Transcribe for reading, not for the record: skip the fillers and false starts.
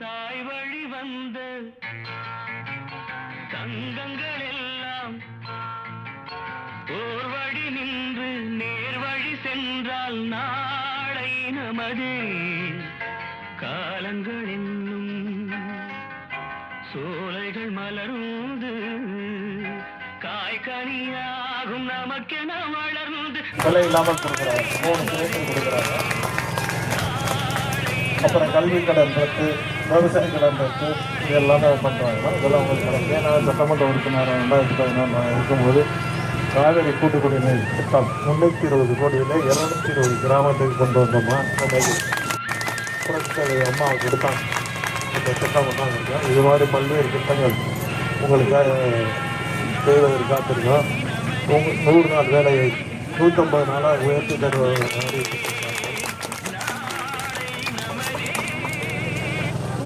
தாய் வழி வந்த தங்கங்கள் எல்லாம் ஓர் வழி நின்று நேர் வழி சென்றால் நாளை நமதே. காலங்கள் என்னும் சோலைகள் மலர்ந்து காய்கனியாகும் நமக்கென வளர்ந்து விலை இல்லாமல் கொடுக்குறாங்க. 3 சிலைகள் கொடுக்குறாங்க. அப்புறம் கல்வி கடன் ரத்து, விவசாய கடன் ரத்து, இது எல்லாமே பண்ணுறாங்க. இதெல்லாம் உங்களுக்கு கிடைக்கும். நான் சட்டமன்ற உறுப்பினர் 2014 இருக்கும்போது காவிரி கூட்டு குடிநீர் திட்டம் 320 கோடியில் 220 கிராமத்துக்கு கொண்டு வந்தோமா. புரட்சி அம்மாவை கொடுத்தாங்க. இந்த திட்டம் கொண்டாந்து இருக்கேன். இது மாதிரி பல்வேறு திட்டங்கள் உங்களுக்காக செய்வதற்கு காத்திருக்கோம். 100 நாள் வேலையை 150 நாளாக உயர்த்தி தருவது